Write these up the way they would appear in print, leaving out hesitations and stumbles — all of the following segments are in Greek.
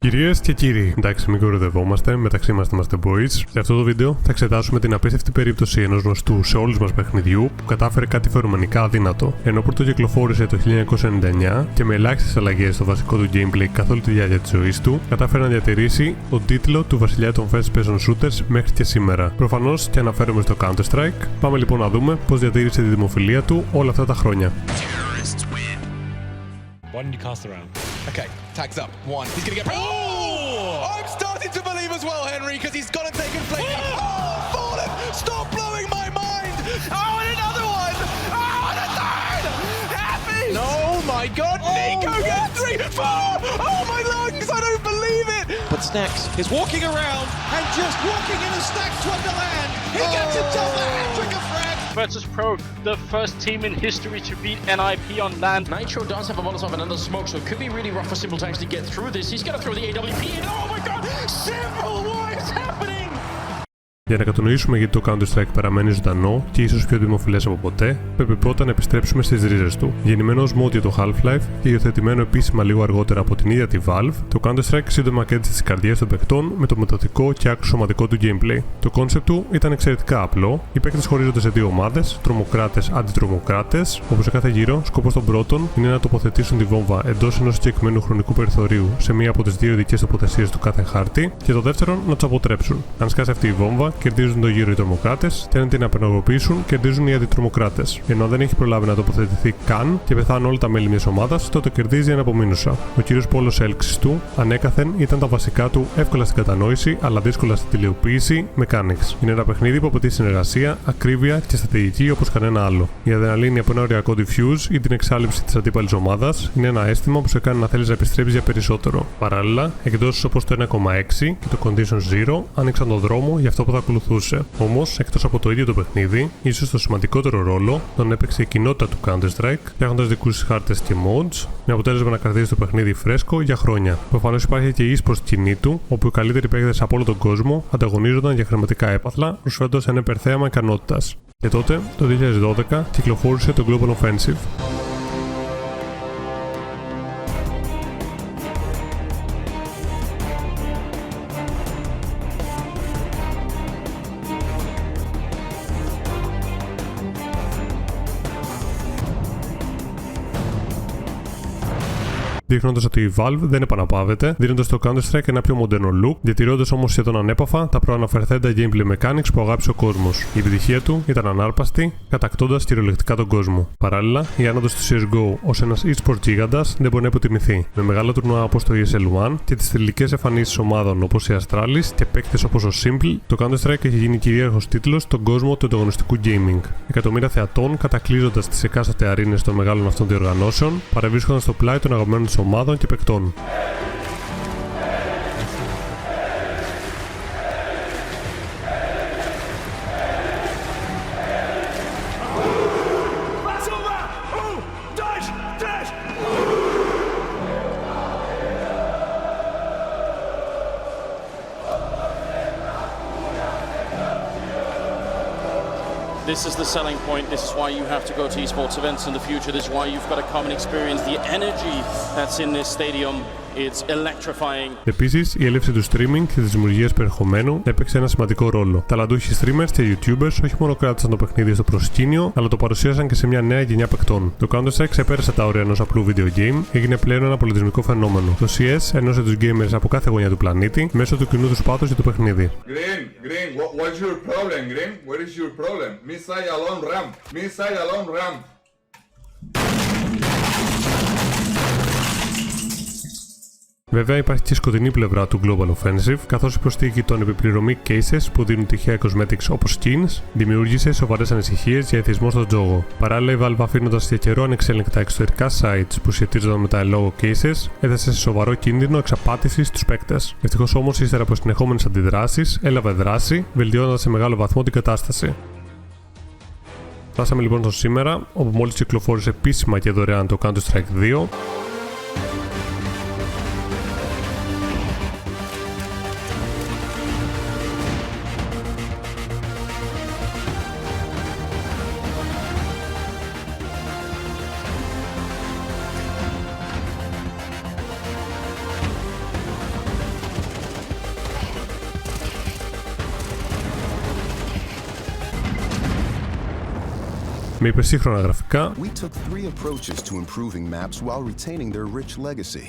Κυρίες και κύριοι, εντάξει, μην κοροϊδευόμαστε, μεταξύ μας είμαστε boys. Σε αυτό το βίντεο θα εξετάσουμε την απίστευτη περίπτωση ενός γνωστού σε όλους μας παιχνιδιού που κατάφερε κάτι φαινομενικά αδύνατο. Ενώ πρωτοκυκλοφόρησε το 1999 και με ελάχιστες αλλαγές στο βασικό του gameplay καθ' όλη τη διάρκεια της ζωής του, κατάφερε να διατηρήσει τον τίτλο του βασιλιά των first person shooters μέχρι και σήμερα. Προφανώς και αναφέρομαι στο Counter-Strike. Πάμε λοιπόν να δούμε πώς διατήρησε τη δημοφιλία του όλα αυτά τα χρόνια. Why didn't you cast around? Okay, tags up. One. He's gonna get. Oh! I'm starting to believe as well, Henry, because he's got to take and play. Oh, fallen! Stop blowing my mind! Oh, and another one! Oh, and a third! Happy! No, my God! Nico gets 3, 4! Oh, my lungs! I don't believe it! But Snacks is walking around and just walking in a Snacks Wonderland. He gets himself a hat-trick of frags. Virtus Pro, the first team in history to beat NIP on land. Nitro does have a Molotov and another smoke, so it could be really rough for Simple to actually get through this. He's going to throw the AWP in. Oh my god! Simple, what is happening? Για να κατανοήσουμε γιατί το Counter-Strike παραμένει ζωντανό και ίσως πιο δημοφιλές από ποτέ, πρέπει πρώτα να επιστρέψουμε στις ρίζες του. Γεννημένο ως mod για το Half-Life και υιοθετημένο επίσημα λίγο αργότερα από την ίδια τη Valve, το Counter-Strike σύντομα κέρδισε τις καρδιές των παικτών με το μεταδοτικό και άκρο σωματικό του gameplay. Το concept του ήταν εξαιρετικά απλό. Οι παίκτες χωρίζονται σε δύο ομάδες, τρομοκράτες-αντιτρομοκράτες, όπου σε κάθε γύρο σκοπός των πρώτων είναι να τοποθετήσουν τη βόμβα εντός ενός συγκεκριμένου χρονικού περιθωρίου σε μία από τις δύο ειδικές τοποθεσίες του κάθε χάρτη, και το δεύτερον να τους αποτρέψουν. Αν σκάσει αυτή η βόμβα, κερδίζουν το γύρο οι τρομοκράτες, και αν την απενεργοποιήσουν, κερδίζουν οι αντιτρομοκράτες. Ενώ δεν έχει προλάβει να τοποθετηθεί καν και πεθάνουν όλα τα μέλη μιας ομάδας, τότε κερδίζει η αναπομείνουσα. Ο κύριος πόλος έλξης του, ανέκαθεν, ήταν τα βασικά του εύκολα στην κατανόηση, αλλά δύσκολα στην τηλεοποίηση, mechanics. Είναι ένα παιχνίδι που απαιτεί συνεργασία, ακρίβεια και στρατηγική όπως κανένα άλλο. Η αδρεναλίνη από ένα οριακό diffuse ή την εξάλληψη της αντίπαλης ομάδας είναι ένα αίσθημα που σε κάνει να θέλεις να επιστρέψεις για περισσότερο. Παράλληλα, εκδόσεις όπως το 1,6 και το Condition Zero άνοιξαν τον δρόμο για αυτό που θα ακολουθούσε. Όμως, εκτός από το ίδιο το παιχνίδι, ίσως το σημαντικότερο ρόλο τον έπαιξε η κοινότητα του Counter-Strike, φτιάχνοντας δικούς της χάρτες και mods, με αποτέλεσμα να κρατήσει το παιχνίδι φρέσκο για χρόνια. Προφανώς υπάρχει και η e-sports σκηνή του, όπου οι καλύτεροι παίκτες από όλο τον κόσμο ανταγωνίζονταν για χρηματικά έπαθλα, προσφέροντας ένα υπερθέαμα ικανότητας. Και τότε, το 2012, κυκλοφόρησε το Global Offensive. Δείχνοντας ότι η Valve δεν επαναπαύεται, δίνοντας στο Counter-Strike ένα πιο μοντέρνο look, διατηρώντας όμως σχεδόν ανέπαφα τα προαναφερθέντα gameplay mechanics που αγάπησε ο κόσμος. Η επιτυχία του ήταν ανάρπαστη, κατακτώντας κυριολεκτικά τον κόσμο. Παράλληλα, η άνοδος του CSGO ως ένας e-sport γίγαντας δεν μπορεί να υποτιμηθεί. Με μεγάλα τουρνουά όπως το ESL One και τις θρυλικές εμφανίσεις ομάδων όπως η Astralis και παίκτες όπως ο Simple, το Counter-Strike έχει γίνει κυρίαρχος τίτλος στον κόσμο του ανταγωνιστικού gaming. Εκατομμύρια θεατών, κατακλείζοντας τις εκάστοτε αρήνες των μεγάλων αυτών διοργανώσεων, παρευρίσκονταν στο πλάι των αγαπημένων ομάδων και παικτών. This is the selling point. This is why you have to go to esports events in the future. This is why you've got to come and experience the energy that's in this stadium. It's electrifying. Επίσης, η έλευση του streaming και της δημιουργίας περιεχομένου έπαιξε ένα σημαντικό ρόλο. Ταλαντούχοι streamers και YouTubers όχι μόνο κράτησαν το παιχνίδι στο προσκήνιο, αλλά το παρουσίασαν και σε μια νέα γενιά παικτών. Το Counter-Strike ξεπέρασε τα όρια ενός απλού video game, έγινε πλέον ένα πολιτισμικό φαινόμενο. Το CS ενώσε τους gamers από κάθε γωνιά του πλανήτη μέσω του κοινού τους πάθους για το παιχνίδι. Green, what's your problem, Green? What is your problem? Missile alone ramp. Missile alone ramp. Βέβαια, υπάρχει και η σκοτεινή πλευρά του Global Offensive, καθώς η προσθήκη των επιπληρωμή cases που δίνουν τυχαία cosmetics όπως skins δημιούργησε σοβαρές ανησυχίες για εθισμό στον τζόγο. Παράλληλα, η Valve, αφήνοντας για καιρό ανεξέλεγκτα εξωτερικά sites που σχετίζονταν με τα εν λόγω cases, έθεσε σε σοβαρό κίνδυνο εξαπάτηση στους παίκτες. Ευτυχώς όμως, ύστερα από συνεχόμενες αντιδράσεις, έλαβε δράση, βελτιώνοντας σε μεγάλο βαθμό την κατάσταση. Φτάσαμε λοιπόν στο σήμερα, όπου μόλις κυκλοφόρησε επίσημα και δωρεάν το Counter-Strike 2. με υπερσύγχρονα γραφικά. We took 3 approaches to improving maps while retaining their rich legacy.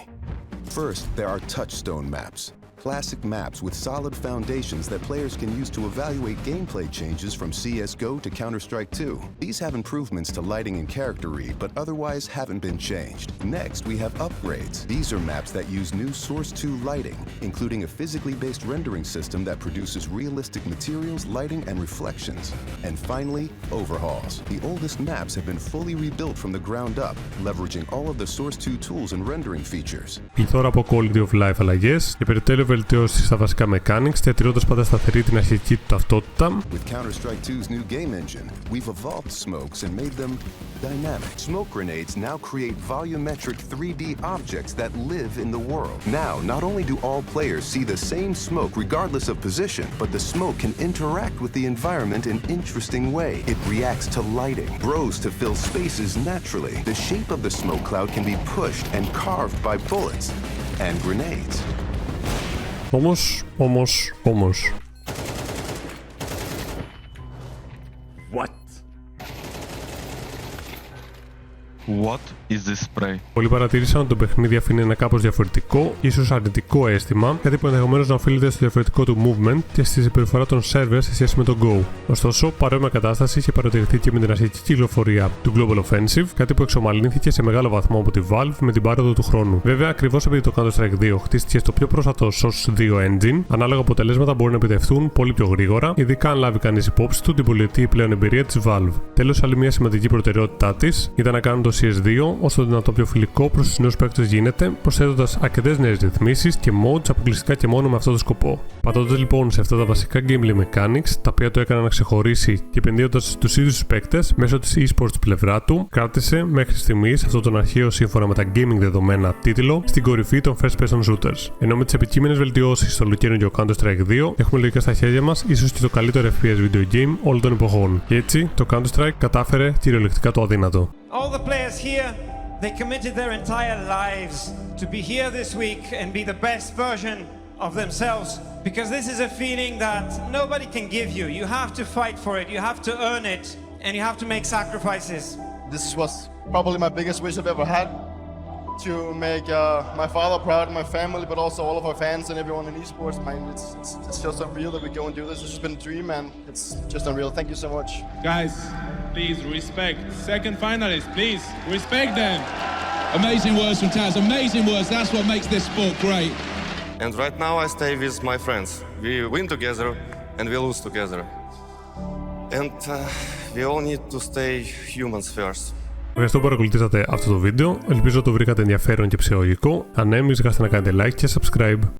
First, there are touchstone maps. Classic maps with solid foundations that players can use to evaluate gameplay changes from CS:GO to Counter-Strike 2. These have improvements to lighting and character read, but otherwise haven't been changed. Next, we have upgrades. These are maps that use new Source 2 lighting, including a physically based rendering system that produces realistic materials, lighting, and reflections. And finally, overhauls. The oldest maps have been fully rebuilt from the ground up, leveraging all of the Source 2 tools and rendering features. Πληθώρα από quality of life αλλαγές και περαιτέρω βελτιώσεις στα βασικά mechanics, διατηρώντας πάντα σταθερή την αρχική του ταυτότητα. With Counter-Strike 2's new game engine, we've evolved smokes and made them dynamic. Smoke grenades now create volumetric 3D objects that live in the world. Now, not only do all players see the same smoke regardless of position, but the smoke can interact with the environment in an interesting way. It reacts to lighting, grows to fill spaces naturally. The shape of the smoke cloud can be pushed and carved by bullets and grenades. Όμως. What is this spray? Πολλοί παρατήρησαν ότι το παιχνίδι αφήνει ένα κάπως διαφορετικό, ίσως αρνητικό αίσθημα, κάτι που ενδεχομένως να οφείλεται στο διαφορετικό του movement και στη συμπεριφορά των servers σε σχέση με τον Go. Ωστόσο, παρόμοια κατάσταση είχε παρατηρηθεί και με την αρχική κυκλοφορία του Global Offensive, κάτι που εξομαλύνθηκε σε μεγάλο βαθμό από τη Valve με την πάροδο του χρόνου. Βέβαια, ακριβώς επειδή το Counter-Strike 2 χτίστηκε στο πιο πρόσφατο Source 2 engine, ανάλογα αποτελέσματα μπορούν να επιτευχθούν πολύ πιο γρήγορα, ειδικά αν λάβει κανείς υπόψη του την πολιτική πλέον εμπειρία της Valve. Τέλος, άλλη μια σημαντική προτεραιότητά της ήταν να κάνουν το CS2 όσο το δυνατόν πιο φιλικό προς τους νέους παίκτες γίνεται, προσθέτοντας αρκετές νέες ρυθμίσεις και modes αποκλειστικά και μόνο με αυτό το σκοπό. Πατώντας λοιπόν σε αυτά τα βασικά gameplay mechanics, τα οποία το έκαναν να ξεχωρίσει και επενδύοντας στους ίδιους τους παίκτες μέσω της eSports πλευρά του, κράτησε μέχρι στιγμής αυτό τον αρχαίο σύμφωνα με τα gaming δεδομένα τίτλο στην κορυφή των first person shooters. Ενώ με τις επικείμενες βελτιώσεις στο ολοκαίρινο Counter-Strike 2, έχουμε λογικά στα χέρια μας ίσως και το καλύτερο FPS video game όλων των εποχών. Και έτσι το Counter-Strike κατάφερε κυριολεκτικά το αδύνατο. All the players here, they committed their entire lives to be here this week and be the best version of themselves, because this is a feeling that nobody can give you. You have to fight for it, you have to earn it, and you have to make sacrifices. This was probably my biggest wish I've ever had, to make my father proud and my family, but also all of our fans and everyone in esports. Man, it's just unreal that we go and do this. This has been a dream, man. It's just unreal. Thank you so much. Guys, please respect. Second finalists, please respect them. Amazing words from Taz. Amazing words. That's what makes this sport great. And right now I stay with my friends. We win together and we lose together. And we all need to stay humans first. Ευχαριστώ που παρακολουθήσατε αυτό το βίντεο. Ελπίζω το βρήκατε ενδιαφέρον και ψυχολογικό. Αν ναι, μην ξεχάσετε να κάνετε like και subscribe.